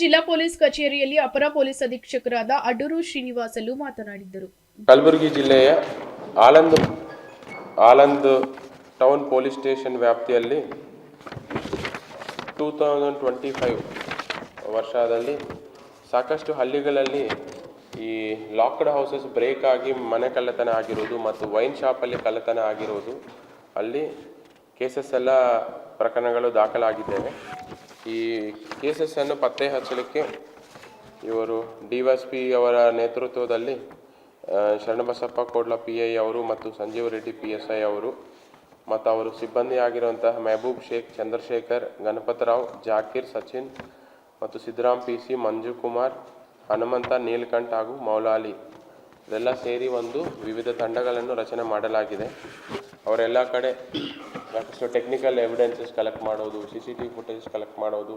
ಜಿಲ್ಲಾ ಪೊಲೀಸ್ ಕಚೇರಿಯಲ್ಲಿ ಅಪರ ಪೊಲೀಸ್ ಅಧೀಕ್ಷಕರಾದ ಅಡೂರು ಶ್ರೀನಿವಾಸಲು ಮಾತನಾಡಿದರು. ಕಲಬುರಗಿ ಜಿಲ್ಲೆಯ ಆಳಂದ್ ಟೌನ್ ಪೊಲೀಸ್ ಸ್ಟೇಷನ್ ವ್ಯಾಪ್ತಿಯಲ್ಲಿ 2025 ವರ್ಷದಲ್ಲಿ ಸಾಕಷ್ಟು ಹಳ್ಳಿಗಳಲ್ಲಿ ಈ ಲಾಕ್ಡ್ ಹೌಸಸ್ ಬ್ರೇಕ್ ಆಗಿ ಮನೆ ಕಳ್ಳತನ ಆಗಿರೋದು ಮತ್ತು ವೈನ್ ಶಾಪಲ್ಲಿ ಕಳ್ಳತನ ಆಗಿರೋದು, ಅಲ್ಲಿ ಕೇಸಸ್ ಎಲ್ಲ ಪ್ರಕರಣಗಳು ದಾಖಲಾಗಿದ್ದೇವೆ. ಈ ಕೇಸಸ್ಸನ್ನು ಪತ್ತೆ ಹಚ್ಚಲಿಕ್ಕೆ ಇವರು DYSP ಅವರ ನೇತೃತ್ವದಲ್ಲಿ ಶರಣಬಸಪ್ಪ ಕೋಡ್ಲ PI ಅವರು ಮತ್ತು ಸಂಜೀವ್ ರೆಡ್ಡಿ PSI ಅವರು ಮತ್ತು ಅವರು ಸಿಬ್ಬಂದಿ ಆಗಿರುವಂತಹ ಮೆಹಬೂಬ್ ಶೇಖ್, ಚಂದ್ರಶೇಖರ್, ಗಣಪತರಾವ್, ಜಾಕೀರ್, ಸಚಿನ್ ಮತ್ತು ಸಿದ್ದರಾಮ್ PC, ಮಂಜು ಕುಮಾರ್, ಹನುಮಂತ, ನೀಲಕಂಠ ಹಾಗೂ ಮೌಲಾಲಿ ಇದೆಲ್ಲ ಸೇರಿ ಒಂದು ವಿವಿಧ ತಂಡಗಳನ್ನು ರಚನೆ ಮಾಡಲಾಗಿದೆ. ಅವರೆಲ್ಲ ಕಡೆ ಸಾಕಷ್ಟು ಟೆಕ್ನಿಕಲ್ ಎವಿಡೆನ್ಸಸ್ ಕಲೆಕ್ಟ್ ಮಾಡೋದು, CCTV ಫುಟೇಜ್ ಕಲೆಕ್ಟ್ ಮಾಡೋದು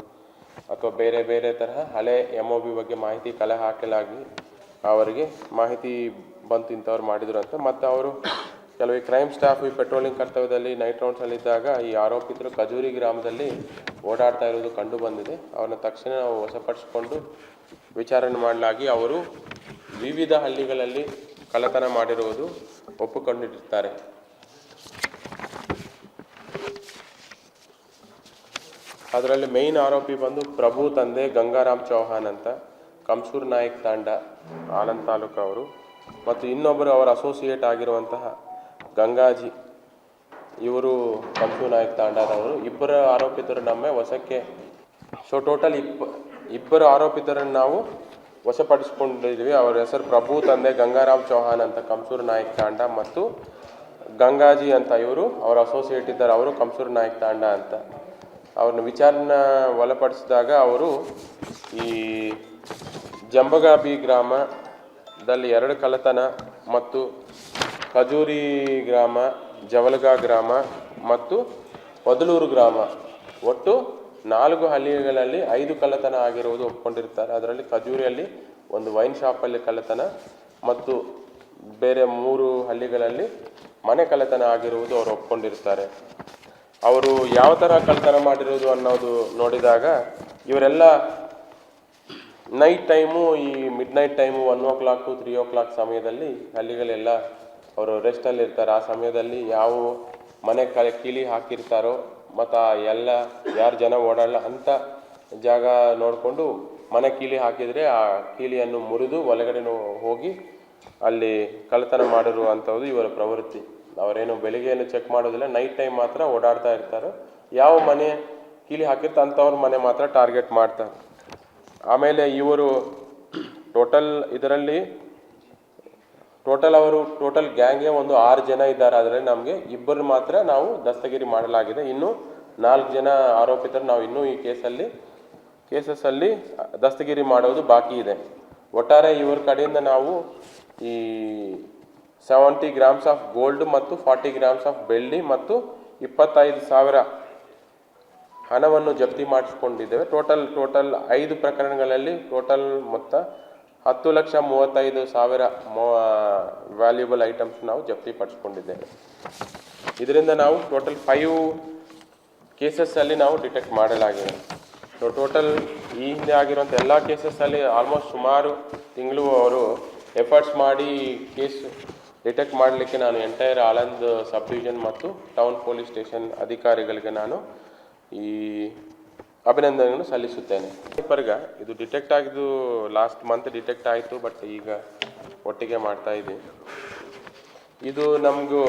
ಅಥವಾ ಬೇರೆ ಬೇರೆ ತರಹ ಹಳೆ MOB ಬಗ್ಗೆ ಮಾಹಿತಿ ಕಲೆ ಹಾಕಲಾಗಿ ಅವರಿಗೆ ಮಾಹಿತಿ ಬಂತು ಇಂಥವ್ರು ಮಾಡಿದ್ರು ಅಂತ. ಮತ್ತು ಅವರು ಕೆಲವು ಕ್ರೈಮ್ ಸ್ಟಾಫ್ ಈ ಪೆಟ್ರೋಲಿಂಗ್ ಕರ್ತವ್ಯದಲ್ಲಿ ನೈಟ್ ರೌಂಡ್ಸಲ್ಲಿದ್ದಾಗ ಈ ಆರೋಪಿತರು ಖಜೂರಿ ಗ್ರಾಮದಲ್ಲಿ ಓಡಾಡ್ತಾ ಇರೋದು ಕಂಡು ಬಂದಿದೆ. ಅವ್ರನ್ನ ತಕ್ಷಣ ನಾವು ವಶಪಡಿಸಿಕೊಂಡು ವಿಚಾರಣೆ ಮಾಡಲಾಗಿ ಅವರು ವಿವಿಧ ಹಳ್ಳಿಗಳಲ್ಲಿ ಕಳ್ಳತನ ಮಾಡಿರುವುದು ಒಪ್ಪಿಕೊಂಡಿರುತ್ತಾರೆ. ಅದರಲ್ಲಿ ಮೇಯ್ನ್ ಆರೋಪಿ ಬಂದು ಪ್ರಭು ತಂದೆ ಗಂಗಾರಾಮ್ ಚೌಹಾನ್ ಅಂತ, ಕಮ್ಸೂರ್ ನಾಯಕ್ ತಾಂಡ, ಆಳಂದ್ ತಾಲೂಕು ಅವರು, ಮತ್ತು ಇನ್ನೊಬ್ಬರು ಅವರ ಅಸೋಸಿಯೇಟ್ ಆಗಿರುವಂತಹ ಗಂಗಾಜಿ, ಇವರು ಕಮ್ಸೂರ್ ನಾಯಕ್ ತಾಂಡದವರು. ಇಬ್ಬರ ಆರೋಪಿತರು ನಮ್ಮ ವಶಕ್ಕೆ. ಸೊ ಟೋಟಲ್ ಇಬ್ಬರು ಆರೋಪಿತರನ್ನು ನಾವು ವಶಪಡಿಸಿಕೊಂಡಿದ್ದೀವಿ. ಅವರ ಹೆಸರು ಪ್ರಭು ತಂದೆ ಗಂಗಾರಾಮ್ ಚೌಹಾನ್ ಅಂತ, ಕಮ್ಸೂರ್ ನಾಯಕ್ ತಾಂಡ, ಮತ್ತು ಗಂಗಾಜಿ ಅಂತ ಇವರು ಅವರ ಅಸೋಸಿಯೇಟ್ ಇದ್ದಾರೆ, ಅವರು ಕಮ್ಸೂರ್ ನಾಯಕ್ ತಾಂಡ ಅಂತ. ಅವ್ರನ್ನ ವಿಚಾರಣೆ ಒಳಪಡಿಸಿದಾಗ ಅವರು ಈ ಜಂಬಗಾಬಿ ಗ್ರಾಮದಲ್ಲಿ 2 ಕಳ್ಳತನ ಮತ್ತು ಖಜೂರಿ ಗ್ರಾಮ, ಜವಲ್ಗಾ ಗ್ರಾಮ ಮತ್ತು ವದಲೂರು ಗ್ರಾಮ, ಒಟ್ಟು 4 ಹಳ್ಳಿಗಳಲ್ಲಿ 5 ಕಳ್ಳತನ ಆಗಿರುವುದು ಒಪ್ಕೊಂಡಿರ್ತಾರೆ. ಅದರಲ್ಲಿ ಖಜೂರಿಯಲ್ಲಿ ಒಂದು ವೈನ್ ಶಾಪಲ್ಲಿ ಕಳ್ಳತನ ಮತ್ತು ಬೇರೆ 3 ಹಳ್ಳಿಗಳಲ್ಲಿ ಮನೆ ಕಳ್ಳತನ ಆಗಿರುವುದು ಅವರು ಒಪ್ಕೊಂಡಿರ್ತಾರೆ. ಅವರು ಯಾವ ಥರ ಕಳ್ಳತನ ಮಾಡಿರೋದು ಅನ್ನೋದು ನೋಡಿದಾಗ ಇವರೆಲ್ಲ ನೈಟ್ ಟೈಮು, ಈ mid night time 1 o'clock 3 o'clock ಸಮಯದಲ್ಲಿ ಹಳ್ಳಿಗಳೆಲ್ಲ ಅವರು ರೆಸ್ಟಲ್ಲಿ ಇರ್ತಾರೆ. ಆ ಸಮಯದಲ್ಲಿ ಯಾವ ಮನೆ ಕೀಲಿ ಹಾಕಿರ್ತಾರೋ ಮತ್ತು ಎಲ್ಲ ಯಾರು ಜನ ಓಡಾಡಲ್ಲ ಅಂಥ ಜಾಗ ನೋಡಿಕೊಂಡು ಮನೆ ಕೀಲಿ ಹಾಕಿದರೆ ಆ ಕೀಲಿಯನ್ನು ಮುರಿದು ಒಳಗಡೆ ಹೋಗಿ ಅಲ್ಲಿ ಕಳ್ಳತನ ಮಾಡಿರುವಂಥದ್ದು ಇವರ ಪ್ರವೃತ್ತಿ. ಅವರೇನು ಬೆಳಿಗ್ಗೆಯನ್ನು ಚೆಕ್ ಮಾಡೋದಿಲ್ಲ, ನೈಟ್ ಟೈಮ್ ಮಾತ್ರ ಓಡಾಡ್ತಾ ಇರ್ತಾರೆ. ಯಾವ ಮನೆ ಕೀಲಿ ಹಾಕಿರ್ತಾರೆ ಅಂಥವ್ರ ಮನೆ ಮಾತ್ರ ಟಾರ್ಗೆಟ್ ಮಾಡ್ತಾರೆ. ಆಮೇಲೆ ಇವರು ಟೋಟಲ್ ಗ್ಯಾಂಗ್ಗೆ ಒಂದು 6 ಜನ ಇದ್ದಾರೆ. ಅದರಲ್ಲಿ ನಮಗೆ ಇಬ್ಬರು ಮಾತ್ರ ನಾವು ದಸ್ತಗಿರಿ ಮಾಡಲಾಗಿದೆ. ಇನ್ನೂ 4 ಜನ ಆರೋಪಿತರು ನಾವು ಇನ್ನೂ ಈ ಕೇಸಸ್ಸಲ್ಲಿ ದಸ್ತಗಿರಿ ಮಾಡೋದು ಬಾಕಿ ಇದೆ. ಒಟ್ಟಾರೆ ಇವರ ಕಡೆಯಿಂದ ನಾವು ಈ 70 grams ಆಫ್ ಗೋಲ್ಡ್ ಮತ್ತು 40 grams ಆಫ್ ಬೆಳ್ಳಿ ಮತ್ತು 25,000 ಹಣವನ್ನು ಜಪ್ತಿ ಮಾಡಿಸ್ಕೊಂಡಿದ್ದೇವೆ. ಟೋಟಲ್ 5 ಪ್ರಕರಣಗಳಲ್ಲಿ ಟೋಟಲ್ ಮೊತ್ತ 10,35,000 ವ್ಯಾಲ್ಯೂಬಲ್ ಐಟಮ್ಸ್ ನಾವು ಜಪ್ತಿ ಪಡಿಸ್ಕೊಂಡಿದ್ದೇವೆ. ಇದರಿಂದ ನಾವು ಟೋಟಲ್ 5 ಕೇಸಸ್ಸಲ್ಲಿ ನಾವು ಡಿಟೆಕ್ಟ್ ಮಾಡಲಾಗಿದೆ. ಸೊ ಟೋಟಲ್ ಈ ಹಿಂದೆ ಆಗಿರುವಂಥ ಎಲ್ಲ ಕೇಸಸ್ಸಲ್ಲಿ ಆಲ್ಮೋಸ್ಟ್ ಸುಮಾರು ತಿಂಗಳು ಅವರು ಎಫರ್ಟ್ಸ್ ಮಾಡಿ ಕೇಸ್ ಡಿಟೆಕ್ಟ್ ಮಾಡಲಿಕ್ಕೆ ನಾನು ಎಂಟೈರ್ ಆಳಂದ್ ಸಬ್ ಡಿವಿಷನ್ ಮತ್ತು ಟೌನ್ ಪೊಲೀಸ್ ಸ್ಟೇಷನ್ ಅಧಿಕಾರಿಗಳಿಗೆ ನಾನು ಈ ಅಭಿನಂದನೆಯನ್ನು ಸಲ್ಲಿಸುತ್ತೇನೆ. ಇದು ಡಿಟೆಕ್ಟ್ ಆಗಿದ್ದು ಲಾಸ್ಟ್ ಮಂತ್ ಡಿಟೆಕ್ಟ್ ಆಯಿತು, ಬಟ್ ಈಗ ಒಟ್ಟಿಗೆ ಮಾಡ್ತಾ ಇದ್ದೀವಿ. ಇದು ನಮಗೂ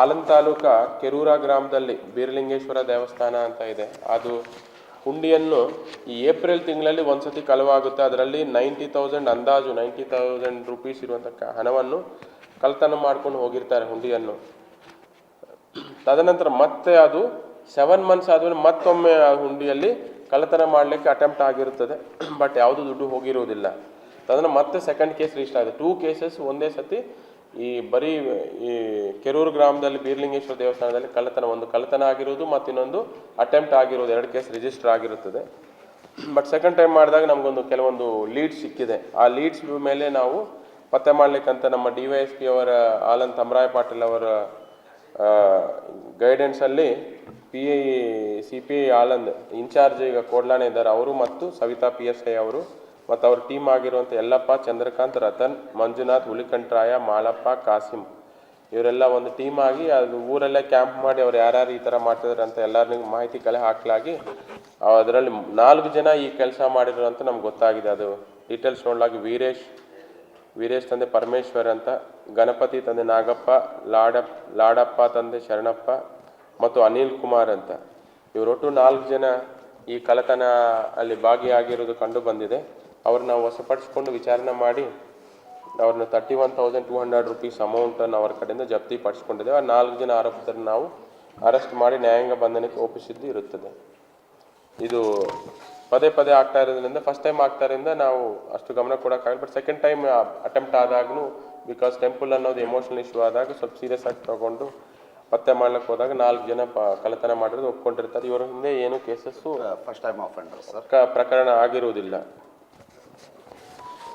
ಆಳಂದ್ ತಾಲೂಕಾ ಕೆರೂರ ಗ್ರಾಮದಲ್ಲಿ ಬೀರಲಿಂಗೇಶ್ವರ ದೇವಸ್ಥಾನ ಅಂತ ಇದೆ. ಅದು ಹುಂಡಿಯನ್ನು ಈ ಏಪ್ರಿಲ್ ತಿಂಗಳಲ್ಲಿ ಒಂದ್ಸತಿ ಕಳವಾಗುತ್ತೆ. ಅದರಲ್ಲಿ 90,000 ಅಂದಾಜು 90,000 ರೂಪೀಸ್ ಇರುವಂಥ ಹಣವನ್ನು ಕಳ್ಳತನ ಮಾಡ್ಕೊಂಡು ಹೋಗಿರ್ತಾರೆ ಹುಂಡಿಯನ್ನು. ತದನಂತರ ಮತ್ತೆ ಅದು 7 months ಆದಮೇಲೆ ಮತ್ತೊಮ್ಮೆ ಆ ಹುಂಡಿಯಲ್ಲಿ ಕಳ್ಳತನ ಮಾಡಲಿಕ್ಕೆ ಅಟೆಂಪ್ಟ್ ಆಗಿರುತ್ತದೆ, ಬಟ್ ಯಾವುದು ದುಡ್ಡು ಹೋಗಿರುವುದಿಲ್ಲ. ತದನಂತರ ಮತ್ತೆ ಸೆಕೆಂಡ್ ಕೇಸ್ ರಿಜಿಸ್ಟರ್ ಆಗಿದೆ. 2 ಕೇಸಸ್ ಒಂದೇ ಸತಿ ಈ ಬರೀ ಈ ಕೆರೂರು ಗ್ರಾಮದಲ್ಲಿ ಬೀರಲಿಂಗೇಶ್ವರ ದೇವಸ್ಥಾನದಲ್ಲಿ ಒಂದು ಕಳ್ಳತನ ಆಗಿರುವುದು ಮತ್ತು ಇನ್ನೊಂದು ಅಟೆಂಪ್ಟ್ ಆಗಿರುವುದು, 2 ಕೇಸ್ ರಿಜಿಸ್ಟರ್ ಆಗಿರುತ್ತದೆ. ಬಟ್ ಸೆಕೆಂಡ್ ಟೈಮ್ ಮಾಡಿದಾಗ ನಮಗೊಂದು ಕೆಲವೊಂದು ಲೀಡ್ಸ್ ಸಿಕ್ಕಿದೆ. ಆ ಲೀಡ್ಸ್ ಮೇಲೆ ನಾವು ಪತ್ತೆ ಮಾಡಲಿಕ್ಕಂತ ನಮ್ಮ DYSP ಅವರ ಆಳಂದ್ ತಮರಾಯ ಪಾಟೀಲ್ ಅವರ ಗೈಡೆನ್ಸಲ್ಲಿ CPI ಆಳಂದ್ ಇನ್ಚಾರ್ಜ್ ಈಗ ಕೋಡ್ಲಾನೆ ಇದ್ದಾರೆ ಅವರು ಮತ್ತು ಸವಿತಾ PSI ಅವರು ಮತ್ತು ಅವ್ರ ಟೀಮ್ ಆಗಿರುವಂಥ ಯಲ್ಲಪ್ಪ, ಚಂದ್ರಕಾಂತ್, ರತನ್, ಮಂಜುನಾಥ್, ಹುಲಿಕಂಠರಾಯ, ಮಾಳಪ್ಪ, ಕಾಸಿಂ ಇವರೆಲ್ಲ ಒಂದು ಟೀಮ್ ಆಗಿ ಅದು ಊರಲ್ಲೇ ಕ್ಯಾಂಪ್ ಮಾಡಿ ಅವ್ರು ಯಾರ್ಯಾರು ಈ ಥರ ಮಾಡ್ತಿದ್ದಾರೆ ಅಂತ ಎಲ್ಲರಿಗೂ ಮಾಹಿತಿ ಕಲೆ ಹಾಕಲಾಗಿ ಅದರಲ್ಲಿ 4 ಜನ ಈ ಕೆಲಸ ಮಾಡಿದ್ರು ಅಂತ ನಮ್ಗೆ ಗೊತ್ತಾಗಿದೆ. ಅದು ಡೀಟೇಲ್ಸ್ ನೋಡಲಾಗಿ ವೀರೇಶ್ ತಂದೆ ಪರಮೇಶ್ವರ್ ಅಂತ, ಗಣಪತಿ ತಂದೆ ನಾಗಪ್ಪ, ಲಾಡಪ್ಪ ತಂದೆ ಶರಣಪ್ಪ ಮತ್ತು ಅನಿಲ್ ಕುಮಾರ್ ಅಂತ ಇವರೊಟ್ಟು 4 ಜನ ಈ ಕಳ್ಳತನ ಅಲ್ಲಿ ಭಾಗಿಯಾಗಿರೋದು ಕಂಡು ಬಂದಿದೆ. ಅವ್ರನ್ನ ನಾವು ವಶಪಡಿಸಿಕೊಂಡು ವಿಚಾರಣೆ ಮಾಡಿ ಅವ್ರನ್ನ 31,200 ರೂಪೀಸ್ ಅಮೌಂಟನ್ನು ಅವರ ಕಡೆಯಿಂದ ಜಪ್ತಿ ಪಡಿಸ್ಕೊಂಡಿದ್ದೇವೆ. ಆ 4 ಜನ ಆರೋಪಿತರನ್ನು ನಾವು ಅರೆಸ್ಟ್ ಮಾಡಿ ನ್ಯಾಯಾಂಗ ಬಂಧನಕ್ಕೆ ಒಪ್ಪಿಸಿದ್ದು ಇರುತ್ತದೆ. ಇದು ಪದೇ ಪದೇ ಆಗ್ತಾ ಇರೋದ್ರಿಂದ ಫಸ್ಟ್ ಟೈಮ್ ಆಗ್ತಾ ಇರೋದ್ರಿಂದ ನಾವು ಅಷ್ಟು ಗಮನ ಕೊಡೋಕ್ಕಾಗಲ್ಲ. ಬಟ್ ಸೆಕೆಂಡ್ ಟೈಮ್ ಅಟೆಂಪ್ಟ್ ಆದಾಗೂ ಬಿಕಾಸ್ ಟೆಂಪಲ್ ಅನ್ನೋದು ಎಮೋಷನಲ್ ಇಶ್ಯೂ ಆದಾಗ ಸ್ವಲ್ಪ ಸೀರಿಯಸ್ ಆಗಿ ತಗೊಂಡು ಪತ್ತೆ ಮಾಡ್ಲಿಕ್ಕೆ ಹೋದಾಗ 4 ಜನ ಕಳ್ಳತನ ಮಾಡಿರೋದು ಒಪ್ಕೊಂಡಿರ್ತಾರೆ. ಇವರ ಹಿಂದೆ ಏನು ಕೇಸಸ್ಸು ಫಸ್ಟ್ ಟೈಮ್ ಆಫೆಂಡರ್ ಸರ್, ಪ್ರಕರಣ ಆಗಿರುವುದಿಲ್ಲ.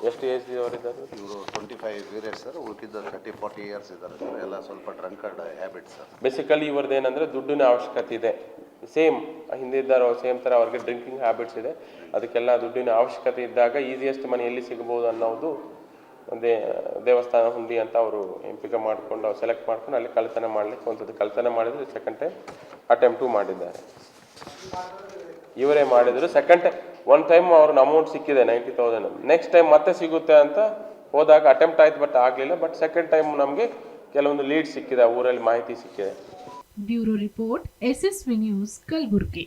ಎಷ್ಟು ಏಜ್ ಅವರಿದ್ದಾರೆ? ಇವರು 25 ವೀರೇಶ್ ಸರ್, ಉಳಿಕಿದ್ದ 30-40 ಇಯರ್ಸ್ ಇದ್ದಾರೆ ಸರ್. ಎಲ್ಲ ಸ್ವಲ್ಪ ಡ್ರಂಕರ್ಡ್ ಹ್ಯಾಬಿಟ್ ಸರ್. ಬೇಸಿಕಲಿ ಇವ್ರದ್ದು ಏನಂದರೆ ದುಡ್ಡಿನ ಅವಶ್ಯಕತೆ ಇದೆ. ಸೇಮ್ ಹಿಂದೆ ಇದ್ದಾರೋ ಸೇಮ್ ಥರ ಅವ್ರಿಗೆ ಡ್ರಿಂಕಿಂಗ್ ಹ್ಯಾಬಿಟ್ಸ್ ಇದೆ. ಅದಕ್ಕೆಲ್ಲ ದುಡ್ಡಿನ ಅವಶ್ಯಕತೆ ಇದ್ದಾಗ ಈಸಿಯೆಸ್ಟ್ ಮನಿ ಎಲ್ಲಿ ಸಿಗ್ಬೋದು ಅನ್ನೋದು ದೇವಸ್ಥಾನ ಹುಂಡಿ ಅಂತ ಅವರು ಎಂಪಿಕೆ ಮಾಡಿಕೊಂಡು ಅವ್ರು ಸೆಲೆಕ್ಟ್ ಮಾಡ್ಕೊಂಡು ಅಲ್ಲಿ ಕಳ್ಳತನ ಮಾಡಲಿಕ್ಕೆ ಒಂದ್ಸತಿ ಕಳ್ಳತನ ಮಾಡಿದ್ರು. ಸೆಕೆಂಡ್ ಟೈಮ್ ಅಟೆಂಪ್ಟು ಮಾಡಿದ್ದಾರೆ. ಇವರೇ ಮಾಡಿದರು. ಸೆಕೆಂಡ್ ಟೈಮ್ ಒನ್ ಟೈಮ್ ಅವ್ರನ್ನ ಅಮೌಂಟ್ ಸಿಕ್ಕಿದೆ 90,000. ನೆಕ್ಸ್ಟ್ ಟೈಮ್ ಮತ್ತೆ ಸಿಗುತ್ತೆ ಅಂತ ಹೋದಾಗ ಅಟೆಂಪ್ಟ್ ಆಯ್ತು, ಬಟ್ ಆಗಲಿಲ್ಲ. ಬಟ್ ಸೆಕೆಂಡ್ ಟೈಮ್ ನಮಗೆ ಕೆಲವೊಂದು ಲೀಡ್ ಸಿಕ್ಕಿದೆ, ಊರಲ್ಲಿ ಮಾಹಿತಿ ಸಿಕ್ಕಿದೆ. Bureau report SSV news Kalaburagi.